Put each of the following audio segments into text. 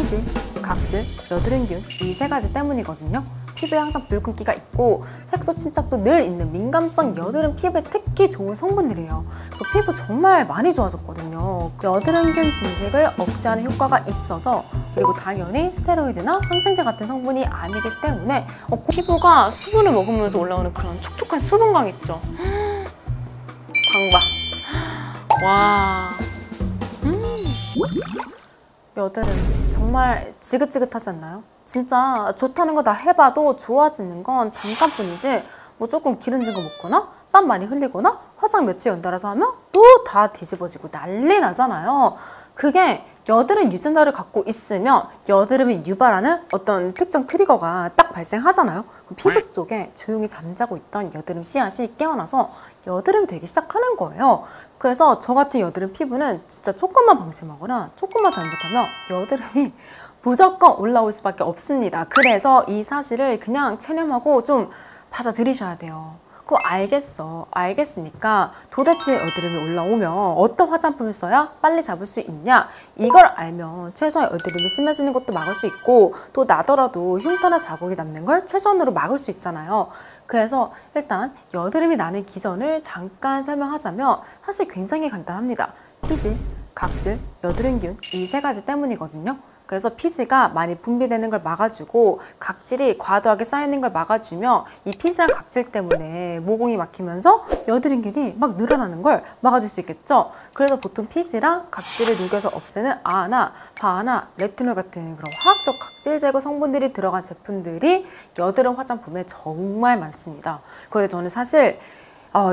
피지, 각질, 여드름균 이 세 가지 때문이거든요. 피부에 항상 붉은기가 있고 색소 침착도 늘 있는 민감성 여드름 피부에 특히 좋은 성분들이에요. 피부 정말 많이 좋아졌거든요. 여드름균 증식을 억제하는 효과가 있어서, 그리고 당연히 스테로이드나 항생제 같은 성분이 아니기 때문에 피부가 수분을 먹으면서 올라오는 그런 촉촉한 수분감 있죠. 광박. 와. 여드름 정말 지긋지긋하지 않나요? 진짜 좋다는 거 다 해봐도 좋아지는 건 잠깐뿐이지, 뭐 조금 기름진 거 먹거나 땀 많이 흘리거나 화장 며칠 연달아서 하면 또 다 뒤집어지고 난리 나잖아요. 그게 여드름 유전자를 갖고 있으면 여드름이 유발하는 어떤 특정 트리거가 딱 발생하잖아요. 그럼 피부 속에 조용히 잠자고 있던 여드름 씨앗이 깨어나서 여드름이 되기 시작하는 거예요. 그래서 저 같은 여드름 피부는 진짜 조금만 방심하거나 조금만 잘못하면 여드름이 무조건 올라올 수밖에 없습니다. 그래서 이 사실을 그냥 체념하고 좀 받아들이셔야 돼요. 그거 알겠으니까 도대체 여드름이 올라오면 어떤 화장품을 써야 빨리 잡을 수 있냐, 이걸 알면 최소한 여드름이 심해지는 것도 막을 수 있고, 또 나더라도 흉터나 자국이 남는 걸 최소한으로 막을 수 있잖아요. 그래서 일단 여드름이 나는 기전을 잠깐 설명하자면 사실 굉장히 간단합니다. 피지, 각질, 여드름균 이 세 가지 때문이거든요. 그래서 피지가 많이 분비되는 걸 막아주고 각질이 과도하게 쌓이는 걸 막아주며, 이 피지랑 각질 때문에 모공이 막히면서 여드름균이 막 늘어나는 걸 막아줄 수 있겠죠. 그래서 보통 피지랑 각질을 녹여서 없애는 아나, 바나, 레티놀 같은 그런 화학적 각질 제거 성분들이 들어간 제품들이 여드름 화장품에 정말 많습니다. 그래서 저는 사실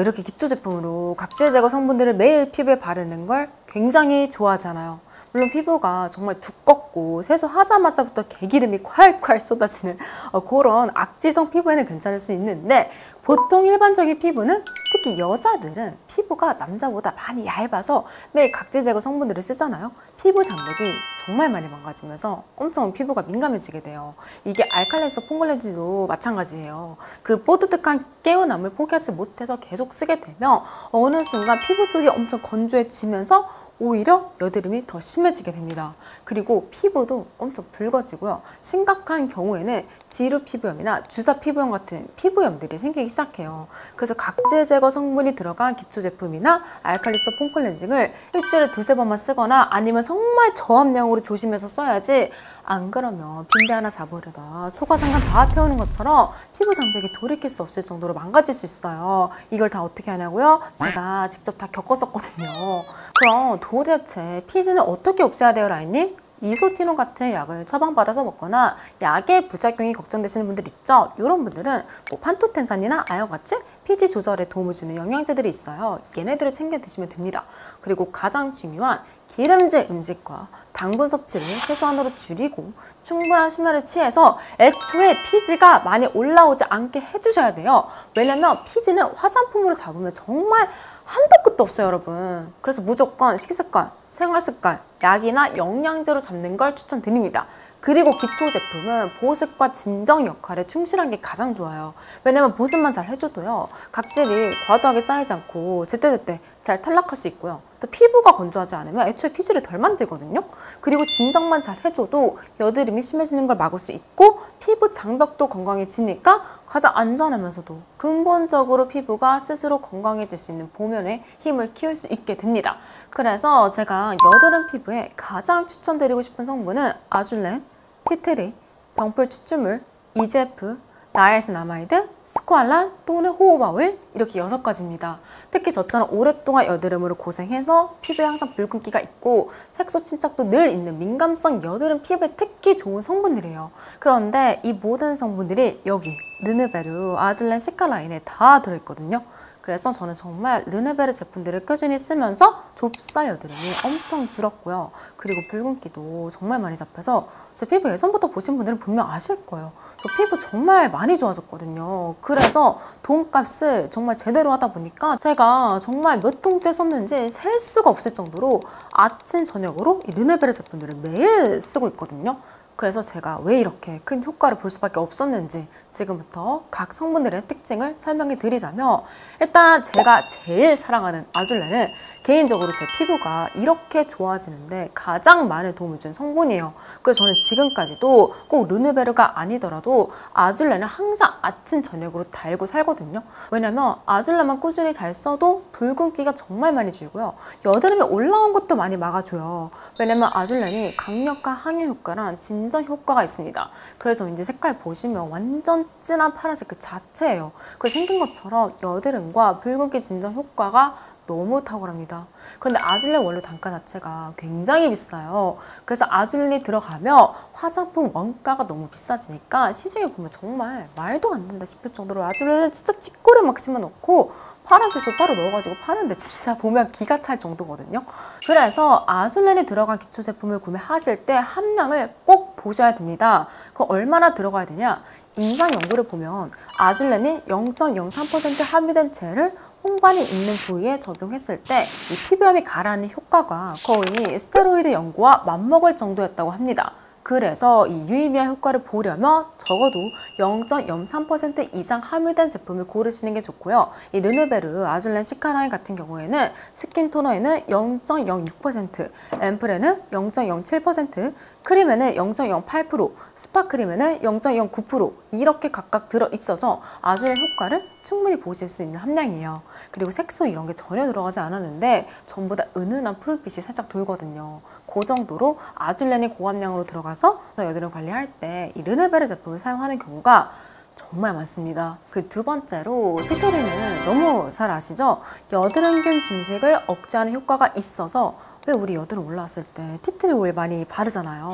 이렇게 기초 제품으로 각질 제거 성분들을 매일 피부에 바르는 걸 굉장히 좋아하잖아요. 물론 피부가 정말 두껍고 세수하자마자부터 개기름이 콸콸 쏟아지는 그런 악지성 피부에는 괜찮을 수 있는데, 보통 일반적인 피부는, 특히 여자들은 피부가 남자보다 많이 얇아서 매일 각질 제거 성분들을 쓰잖아요. 피부 장벽이 정말 많이 망가지면서 엄청 피부가 민감해지게 돼요. 이게 알칼리성 폼클렌즈도 마찬가지예요. 그 뽀드득한 개운함을 포기하지 못해서 계속 쓰게 되면 어느 순간 피부 속이 엄청 건조해지면서 오히려 여드름이 더 심해지게 됩니다. 그리고 피부도 엄청 붉어지고요. 심각한 경우에는 지루 피부염이나 주사 피부염 같은 피부염들이 생기기 시작해요. 그래서 각질 제거 성분이 들어간 기초 제품이나 알칼리성 폼 클렌징을 일주일에 두세 번만 쓰거나, 아니면 정말 저함량으로 조심해서 써야지, 안 그러면 빈대 하나 잡으려다 초과상관 다 태우는 것처럼 피부 장벽이 돌이킬 수 없을 정도로 망가질 수 있어요. 이걸 다 어떻게 하냐고요? 제가 직접 다 겪었었거든요. 그럼 도대체 피지는 어떻게 없애야 돼요, 라인님? 이소티논 같은 약을 처방받아서 먹거나 약의 부작용이 걱정되시는 분들 있죠? 이런 분들은 판토텐산이나 아연같이 피지 조절에 도움을 주는 영양제들이 있어요. 얘네들을 챙겨 드시면 됩니다. 그리고 가장 중요한 기름진 음식과 당분 섭취를 최소한으로 줄이고 충분한 수면을 취해서 애초에 피지가 많이 올라오지 않게 해주셔야 돼요. 왜냐면 피지는 화장품으로 잡으면 정말 한도 끝도 없어요, 여러분. 그래서 무조건 식습관, 생활습관, 약이나 영양제로 잡는 걸 추천드립니다. 그리고 기초 제품은 보습과 진정 역할에 충실한 게 가장 좋아요. 왜냐면 보습만 잘 해줘도요, 각질이 과도하게 쌓이지 않고 제때제때 잘 탈락할 수 있고요. 또 피부가 건조하지 않으면 애초에 피지를 덜 만들거든요. 그리고 진정만 잘 해줘도 여드름이 심해지는 걸 막을 수 있고, 피부 장벽도 건강해지니까 가장 안전하면서도 근본적으로 피부가 스스로 건강해질 수 있는 보면에 힘을 키울 수 있게 됩니다. 그래서 제가 여드름 피부에 가장 추천드리고 싶은 성분은 아줄렌, 티트리, 병풀 추출물, 이제프, 나이아신아마이드, 스쿠알란 또는 호호바 오일, 이렇게 6가지입니다. 특히 저처럼 오랫동안 여드름으로 고생해서 피부에 항상 붉은기가 있고 색소 침착도 늘 있는 민감성 여드름 피부에 특히 좋은 성분들이에요. 그런데 이 모든 성분들이 여기 르누베르 아줄렌 시카 라인에 다 들어있거든요. 그래서 저는 정말 르누베르 제품들을 꾸준히 쓰면서 좁쌀 여드름이 엄청 줄었고요. 그리고 붉은기도 정말 많이 잡혀서 제 피부 예전부터 보신 분들은 분명 아실 거예요. 저 피부 정말 많이 좋아졌거든요. 그래서 돈값을 정말 제대로 하다 보니까 제가 정말 몇 통째 썼는지 셀 수가 없을 정도로 아침 저녁으로 이 르누베르 제품들을 매일 쓰고 있거든요. 그래서 제가 왜 이렇게 큰 효과를 볼 수밖에 없었는지 지금부터 각 성분들의 특징을 설명해 드리자면, 일단 제가 제일 사랑하는 아줄레는 개인적으로 제 피부가 이렇게 좋아지는데 가장 많은 도움을 준 성분이에요. 그래서 저는 지금까지도 꼭 르누베르가 아니더라도 아줄레는 항상 아침 저녁으로 달고 살거든요. 왜냐면 아줄레만 꾸준히 잘 써도 붉은기가 정말 많이 줄고요, 여드름이 올라온 것도 많이 막아줘요. 왜냐면 아줄레는 강력한 항해 효과랑 진정 효과가 있습니다. 그래서 이제 색깔 보시면 완전 진한 파란색 그 자체예요. 그 생긴 것처럼 여드름과 붉은기 진정 효과가 너무 탁월합니다. 그런데 아줄레 원료 단가 자체가 굉장히 비싸요. 그래서 아줄레 들어가면 화장품 원가가 너무 비싸지니까 시중에 보면 정말 말도 안 된다 싶을 정도로 아줄레는 진짜 찌꼬리 막 심어놓고 파란색소 따로 넣어가지고 파는데 진짜 보면 기가 찰 정도거든요. 그래서 아줄렌이 들어간 기초 제품을 구매하실 때 함량을 꼭 보셔야 됩니다. 그거 얼마나 들어가야 되냐? 임상 연구를 보면 아줄렌이 0.03% 함유된 채를 홍반이 있는 부위에 적용했을 때 이 피부염이 가라앉는 효과가 거의 스테로이드 연고와 맞먹을 정도였다고 합니다. 그래서 이 유의미한 효과를 보려면 적어도 0.03% 이상 함유된 제품을 고르시는 게 좋고요. 이 르누베르 아줄렌 시카라인 같은 경우에는 스킨 토너에는 0.06%, 앰플에는 0.07%, 크림에는 0.08%, 스파 크림에는 0.09% 이렇게 각각 들어있어서 아줄렌 효과를 충분히 보실 수 있는 함량이에요. 그리고 색소 이런 게 전혀 들어가지 않았는데 전부 다 은은한 푸른빛이 살짝 돌거든요. 그 정도로 아줄렌이 고함량으로 들어가서 여드름 관리할 때 이 르누베르 제품을 사용하는 경우가 정말 많습니다. 그 두 번째로 티토리는 너무 잘 아시죠? 여드름균 증식을 억제하는 효과가 있어서 왜 우리 여드름 올라왔을 때 티트리 오일 많이 바르잖아요.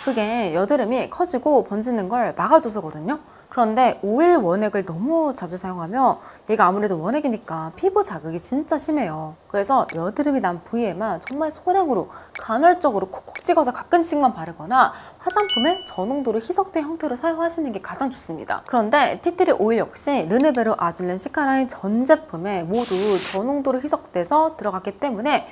그게 여드름이 커지고 번지는 걸 막아줘서거든요. 그런데 오일 원액을 너무 자주 사용하면 얘가 아무래도 원액이니까 피부 자극이 진짜 심해요. 그래서 여드름이 난 부위에만 정말 소량으로 간헐적으로 콕콕 찍어서 가끔씩만 바르거나 화장품에 저농도로 희석된 형태로 사용하시는 게 가장 좋습니다. 그런데 티트리 오일 역시 르누베르 아줄렌 시카라인 전 제품에 모두 저농도로 희석돼서 들어갔기 때문에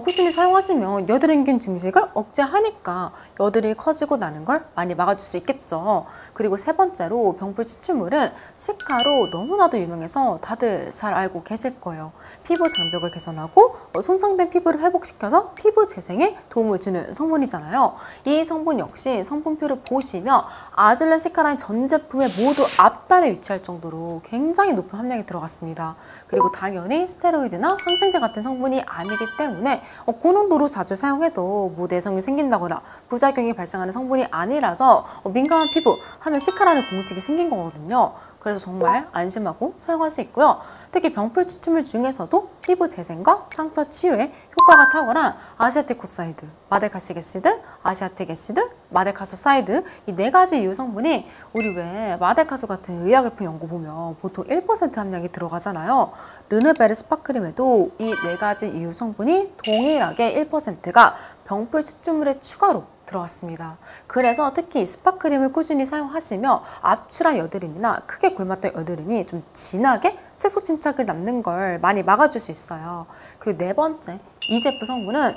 꾸준히 사용하시면 여드름균 증식을 억제하니까 여드름이 커지고 나는 걸 많이 막아줄 수 있겠죠. 그리고 세 번째로 병풀 추출물은 시카로 너무나도 유명해서 다들 잘 알고 계실 거예요. 피부 장벽을 개선하고 손상된 피부를 회복시켜서 피부 재생에 도움을 주는 성분이잖아요. 이 성분 역시 성분표를 보시면 아줄렌 시카라인 전 제품에 모두 앞단에 위치할 정도로 굉장히 높은 함량이 들어갔습니다. 그리고 당연히 스테로이드나 항생제 같은 성분이 아니기 때문에 고농도로 자주 사용해도 뭐 내성이 생긴다거나 부작용이 발생하는 성분이 아니라서 민감한 피부 하면 시카라는 공식이 생긴 거거든요. 그래서 정말 안심하고 사용할 수 있고요. 특히 병풀 추출물 중에서도 피부 재생과 상처 치유에 효과가 탁월한 아시아티코사이드, 마데카시게시드, 아시아티게시드, 마데카소사이드 이 네 가지 유효 성분이 우리 왜 마데카소 같은 의약품 연고 보면 보통 1% 함량이 들어가잖아요. 르누베르 스파크림에도 이 네 가지 유효 성분이 동일하게 1%가 병풀 추출물에 추가로 들어왔습니다. 그래서 특히 스파크림을 꾸준히 사용하시면 압출한 여드름이나 크게 골랐던 여드름이 좀 진하게 색소 침착을 남는 걸 많이 막아줄 수 있어요. 그리고 네 번째, 이제프 성분은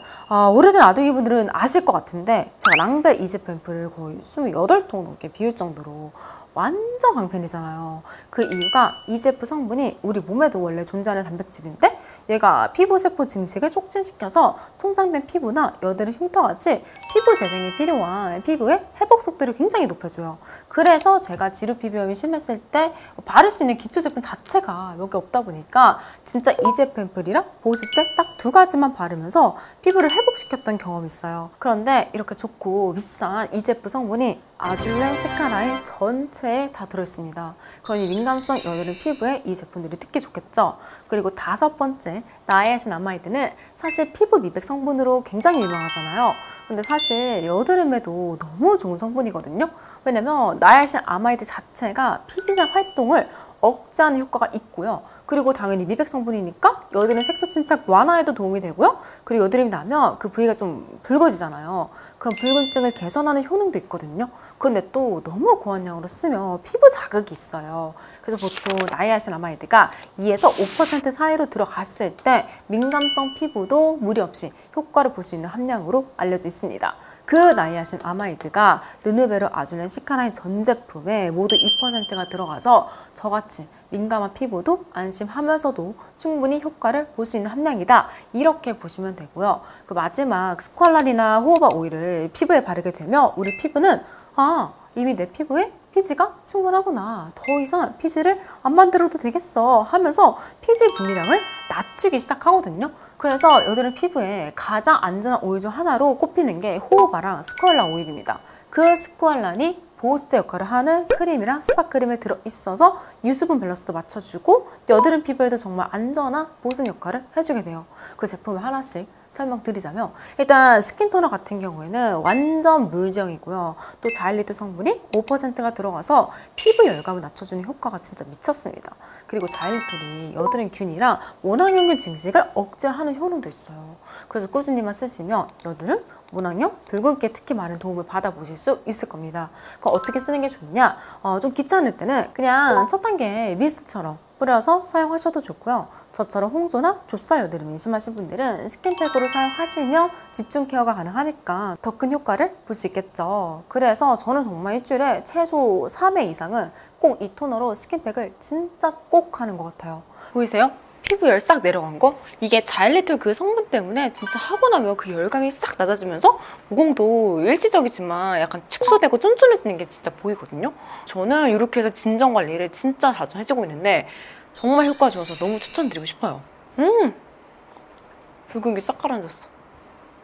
오래된 아두기분들은 아실 것 같은데 제가 랑베 이제프 앰플을 거의 28통 넘게 비울 정도로 완전 강팬이잖아요. 그 이유가 이제프 성분이 우리 몸에도 원래 존재하는 단백질인데 얘가 피부세포 증식을 촉진시켜서 손상된 피부나 여드름 흉터같이 피부 재생이 필요한 피부의 회복 속도를 굉장히 높여줘요. 그래서 제가 지루 피부염이 심했을 때 바를 수 있는 기초 제품 자체가 몇 개 없다 보니까 진짜 이제프 앰플이랑 보습제 딱 두 가지만 바르면서 피부를 회복시켰던 경험이 있어요. 그런데 이렇게 좋고 비싼 이제프 성분이 아줄렌 시카라인 전체에 다 들어있습니다. 그러니 민감성 여드름 피부에 이 제품들이 특히 좋겠죠. 그리고 다섯 번째, 나이아신아마이드는 사실 피부 미백 성분으로 굉장히 유명하잖아요. 근데 사실 여드름에도 너무 좋은 성분이거든요. 왜냐면 나이아신아마이드 자체가 피지장 활동을 억제하는 효과가 있고요. 그리고 당연히 미백 성분이니까 여드름 색소 침착 완화에도 도움이 되고요. 그리고 여드름이 나면 그 부위가 좀 붉어지잖아요. 그럼 붉은증을 개선하는 효능도 있거든요. 근데 또 너무 고함량으로 쓰면 피부 자극이 있어요. 그래서 보통 나이아신아마이드가 2에서 5% 사이로 들어갔을 때 민감성 피부도 무리 없이 효과를 볼 수 있는 함량으로 알려져 있습니다. 그 나이아신 아마이드가 르누베르 아주렌 시카라인 전 제품에 모두 2%가 들어가서 저같이 민감한 피부도 안심하면서도 충분히 효과를 볼 수 있는 함량이다. 이렇게 보시면 되고요. 그 마지막 스퀄라리나 호호바 오일을 피부에 바르게 되면 우리 피부는 이미 내 피부에 피지가 충분하구나. 더 이상 피지를 안 만들어도 되겠어 하면서 피지 분비량을 낮추기 시작하거든요. 그래서 여드름 피부에 가장 안전한 오일 중 하나로 꼽히는 게 호호바랑 스쿼알란 오일입니다. 그 스쿼알란이 보호스 역할을 하는 크림이랑 스파크림에 들어있어서 유수분 밸런스도 맞춰주고 여드름 피부에도 정말 안전한 보습 역할을 해주게 돼요. 그 제품을 하나씩 설명드리자면 일단 스킨토너 같은 경우에는 완전 물제형이고요. 또 자일리톨 성분이 5%가 들어가서 피부 열감을 낮춰주는 효과가 진짜 미쳤습니다. 그리고 자일리톨이 여드름균이랑 모낭염균 증식을 억제하는 효능도 있어요. 그래서 꾸준히만 쓰시면 여드름, 모낭염, 붉은기에 특히 많은 도움을 받아보실 수 있을 겁니다. 그럼 어떻게 쓰는 게 좋냐? 좀 귀찮을 때는 그냥 첫 단계 미스트처럼 뿌려서 사용하셔도 좋고요. 저처럼 홍조나 좁쌀 여드름이 심하신 분들은 스킨팩으로 사용하시면 집중 케어가 가능하니까 더 큰 효과를 볼 수 있겠죠. 그래서 저는 정말 일주일에 최소 3회 이상은 꼭 이 토너로 스킨팩을 진짜 꼭 하는 것 같아요. 보이세요? 피부 열 싹 내려간 거? 이게 자일리톨 그 성분 때문에 진짜 하고 나면 그 열감이 싹 낮아지면서 모공도 일시적이지만 약간 축소되고 쫀쫀해지는 게 진짜 보이거든요. 저는 이렇게 해서 진정 관리를 진짜 자주 해주고 있는데 정말 효과 좋아서 너무 추천드리고 싶어요. 붉은기 싹 가라앉았어.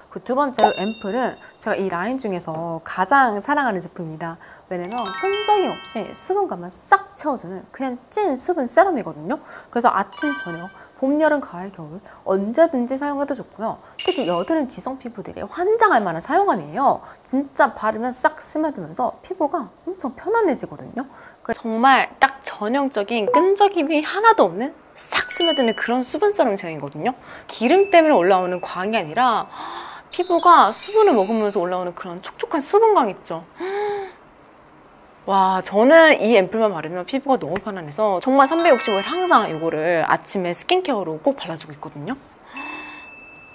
그 두 번째로 앰플은 제가 이 라인 중에서 가장 사랑하는 제품입니다. 왜냐면 끈적임 없이 수분감만 싹 채워주는 그냥 찐 수분 세럼이거든요. 그래서 아침, 저녁, 봄, 여름, 가을, 겨울 언제든지 사용해도 좋고요. 특히 여드름 지성 피부들이 환장할 만한 사용감이에요. 진짜 바르면 싹 스며들면서 피부가 엄청 편안해지거든요. 정말 딱 전형적인 끈적임이 하나도 없는 싹 스며드는 그런 수분 세럼 제형이거든요. 기름 때문에 올라오는 광이 아니라 피부가 수분을 먹으면서 올라오는 그런 촉촉한 수분광 있죠. 와, 저는 이 앰플만 바르면 피부가 너무 편안해서 정말 365일 항상 이거를 아침에 스킨케어로 꼭 발라주고 있거든요.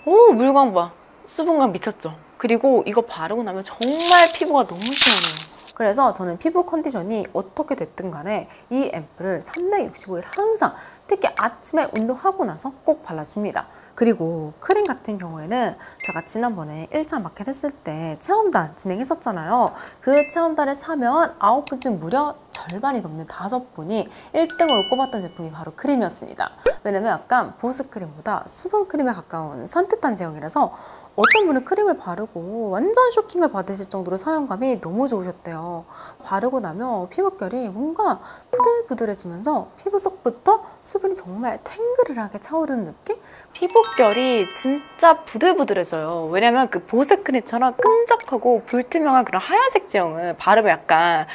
오, 물광 봐. 수분광 미쳤죠. 그리고 이거 바르고 나면 정말 피부가 너무 시원해요. 그래서 저는 피부 컨디션이 어떻게 됐든 간에 이 앰플을 365일 항상 특히 아침에 운동하고 나서 꼭 발라줍니다. 그리고 크림 같은 경우에는 제가 지난번에 1차 마켓 했을 때 체험단 진행했었잖아요. 그 체험단에 참여한 9분 중 무려 절반이 넘는 5분이 1등으로 꼽았던 제품이 바로 크림이었습니다. 왜냐면 약간 보습크림보다 수분크림에 가까운 산뜻한 제형이라서 어떤 분은 크림을 바르고 완전 쇼킹을 받으실 정도로 사용감이 너무 좋으셨대요. 바르고 나면 피부결이 뭔가 부들부들해지면서 피부 속부터 수분이 정말 탱글하게 차오르는 느낌? 피부결이 진짜 부들부들해져요. 왜냐면 그 보습크림처럼 끈적하고 불투명한 그런 하얀색 제형은 바르면 약간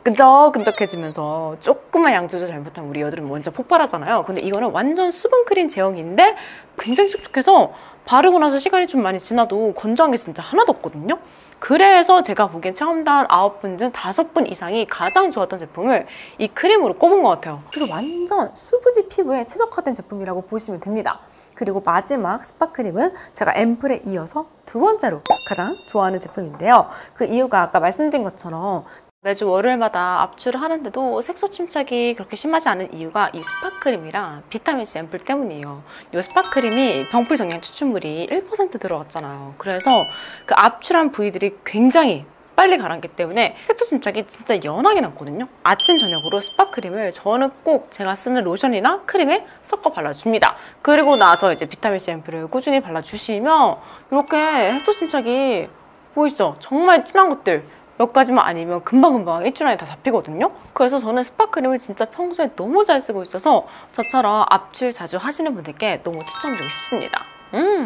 끈적끈적해지면서 조금만 양 조절 잘못하면 우리 여드름 먼저 폭발하잖아요. 근데 이거는 완전 수분크림 제형인데 굉장히 촉촉해서 바르고 나서 시간이 좀 많이 지나도 건조한 게 진짜 하나도 없거든요. 그래서 제가 보기엔 체험단 9분 중 5분 이상이 가장 좋았던 제품을 이 크림으로 꼽은 것 같아요. 그래서 완전 수부지 피부에 최적화된 제품이라고 보시면 됩니다. 그리고 마지막 스파크림은 제가 앰플에 이어서 두 번째로 가장 좋아하는 제품인데요. 그 이유가 아까 말씀드린 것처럼 매주 월요일마다 압출을 하는데도 색소 침착이 그렇게 심하지 않은 이유가 이 스파크림이랑 비타민C 앰플 때문이에요. 이 스파크림이 병풀 정량 추출물이 1% 들어갔잖아요. 그래서 그 압출한 부위들이 굉장히 빨리 가라앉기 때문에 색소 침착이 진짜 연하게 났거든요. 아침 저녁으로 스파크림을 저는 꼭 제가 쓰는 로션이나 크림에 섞어 발라줍니다. 그리고 나서 이제 비타민C 앰플을 꾸준히 발라주시면 이렇게 색소 침착이 보이시죠? 정말 진한 것들 몇 가지만 아니면 금방금방 일주일 안에 다 잡히거든요. 그래서 저는 스파크림을 진짜 평소에 너무 잘 쓰고 있어서 저처럼 압출 자주 하시는 분들께 너무 추천드리고 싶습니다. 광바.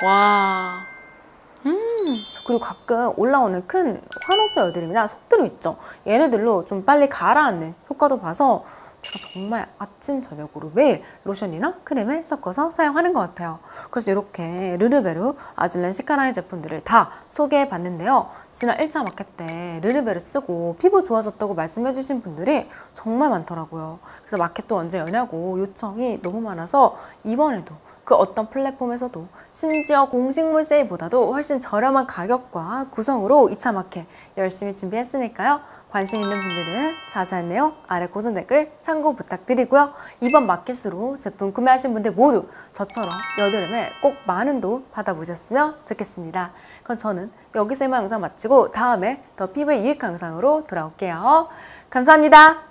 와. 그리고 가끔 올라오는 큰 환옥소 여드름이나 속드름 있죠. 얘네들로 좀 빨리 가라앉는 효과도 봐서 제가 정말 아침 저녁으로 매일 로션이나 크림을 섞어서 사용하는 것 같아요. 그래서 이렇게 르르베르 아줄렌 시카라인 제품들을 다 소개해 봤는데요. 지난 1차 마켓 때 르르베르 쓰고 피부 좋아졌다고 말씀해 주신 분들이 정말 많더라고요. 그래서 마켓 또 언제 여냐고 요청이 너무 많아서 이번에도 그 어떤 플랫폼에서도 심지어 공식몰 세일보다도 훨씬 저렴한 가격과 구성으로 2차 마켓 열심히 준비했으니까요. 관심 있는 분들은 자세한 내용 아래 고정 댓글 참고 부탁드리고요. 이번 마켓으로 제품 구매하신 분들 모두 저처럼 여드름에 꼭 많은 도움 받아보셨으면 좋겠습니다. 그럼 저는 여기서 이만 영상 마치고 다음에 더 피부에 유익한 영상으로 돌아올게요. 감사합니다.